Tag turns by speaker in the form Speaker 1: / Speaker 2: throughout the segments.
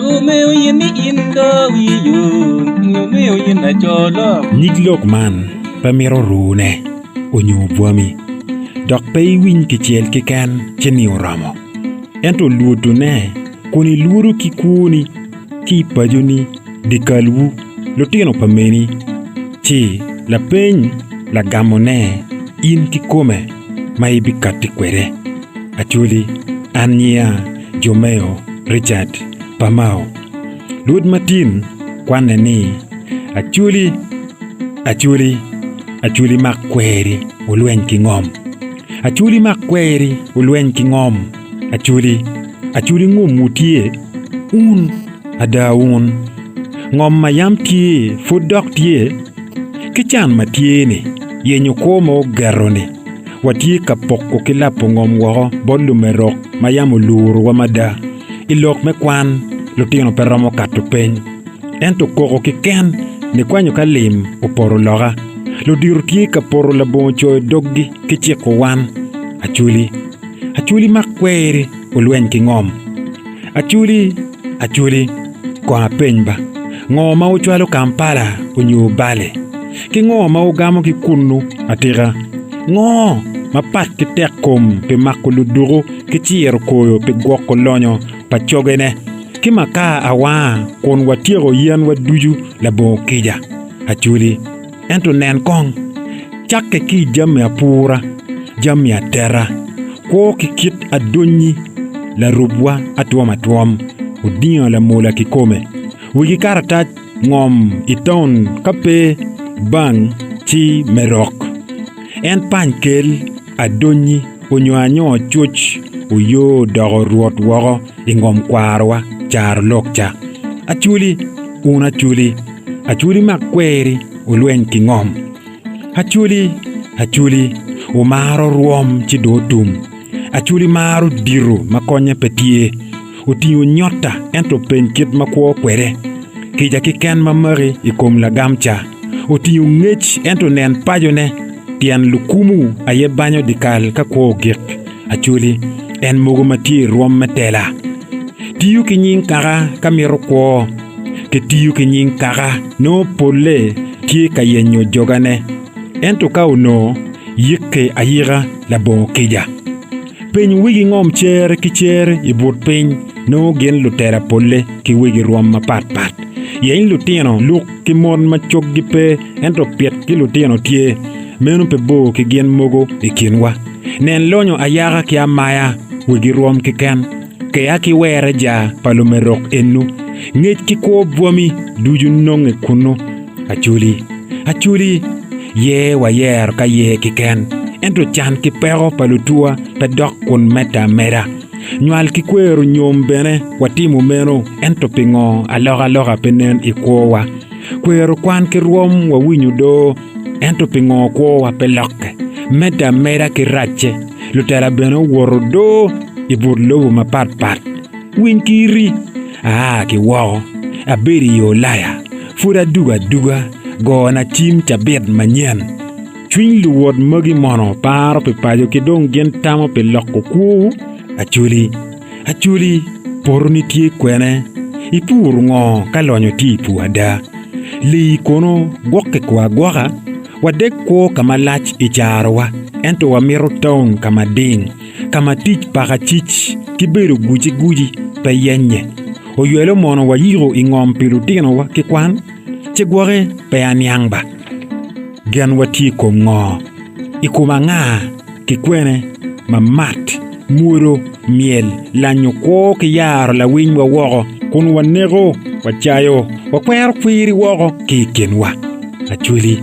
Speaker 1: Umeo yin ni indo wiyo, umeo yin na cholo.
Speaker 2: Niglok man, pamiro rune, onyo buami. Dok pay win kichiel kikan cheni oramo. Ento luoto ne, kuni luoro kikuni, ki pajoni, dikalwu, lotino pameni. Chi, la peny, la gamone, in kikome, maibi katikwere. Achuli, Anya, Jomeo, Richard, Pamao. Lud Martin, kwane ni, Achuli makweri, ulwen kingom. Achuli makweri, ulwen kingom. Achuli ngom mutie, adaun. Ngom mayam tie, fudok tie. Kichan matiene, yenyo komo garone. Watie kapoko kilapo ngom wako, bolu merok, mayam uluru wamada. Ilok mekwan, lutino peramo katupeny. Ento koko kiken, ni kwanyo kalim, uporo loga. Ludiru tie kaporo laboncho doggi, kichiko wan. Achuli makweri, ulwen kingom. Achuli, kwa penyba. Ngoma uchwalo Kampala, unyu bale. Ki ngoma ugamo kikunu, atira. Mapat kitek kom, pe makuluduro, kichiero koyo, pe gwoko lonyo, pa chogene. Ki maka awa, kon watiro yen waduju, labo kija. Achuli, ento nen kong. Chake ki jam ya pura, jam ya terra. Kwa kikit adonyi, la rubwa atuam. Udiyo la mola kikome. Wigi karatat ngom iton kape bang chi merok. En pankel adonyi unyo chuch uyo dogo ruot woro ingom kwarwa char lokcha. Achuli makweri ulwen kingom. Achuli umaro ruom chidotum. Achuli maru diru makonye petie. Utiyo nyota ento penkit makwo kwere. Kija kiken mamari ikom lagamcha. Utiyo ngech ento nen pajone. Tian lukumu aye banyo dikal kakwo gik. Achuli en mogo mati ruom metela. Tiyo kinying kara kamiro kwo. Kitiyo kinying kara no pole tie kayenyo jogane. Ento kauno yike ayira labo kija. Peny wigi ngom cher kicher ibut peny no gen lutera pole ki wigi ruom mapat. Yen lutino luk ki mon machok gipe ento piet ki lutino tie. Menu pe bo ki gen mogo ikinwa. Nen lonyo ayaga ki amaya wigi ruom kiken. Kaya ki were ja palumerok enu. Ngech ki ko buami duju nonge kuno. Achuli ye wa yer ka ye kiken. Ento chan ki pero palutua pedok kun meta. Nyual ki kweru nyom bene watimu meno ento pingo aloga penen ikowa. Kweru kwan ki ruom wa winyu do ento pingo kowa peloke. Meta ki rache lutera bene woro do ibur lobo mapat. Win kiri ki wao abiri yo laya. Fura duga go na chim chabed manyen. Chwin luwod magi mono paro pe pajo ki dong gen tamo pe loko kuo. Achuli poro ni tie kwene. Ipuru ngo kalonyo ti puada. Li kono gwoke kwa gwaka. Wadek ko kama lach icharwa. Ento wa miro town kama ding. Kama tich paka chich. Kiberu guji pe yenye. Oyuelo mono wa yiro ingom pilutino wa kikwan. Chegware pe anyangba. Gan wati ko ngo. Ikuma nga kikwene mamat. Muro miel lanyo ko ki yaro la winy wa woko kun wanego wachayo wakwer kwiri woko kikenwa. Achuli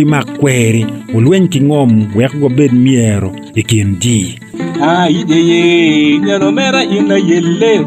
Speaker 2: makweri ulwen kingom wek go bed miero ikin ji.
Speaker 1: Ide ye nyano mera ina yelle.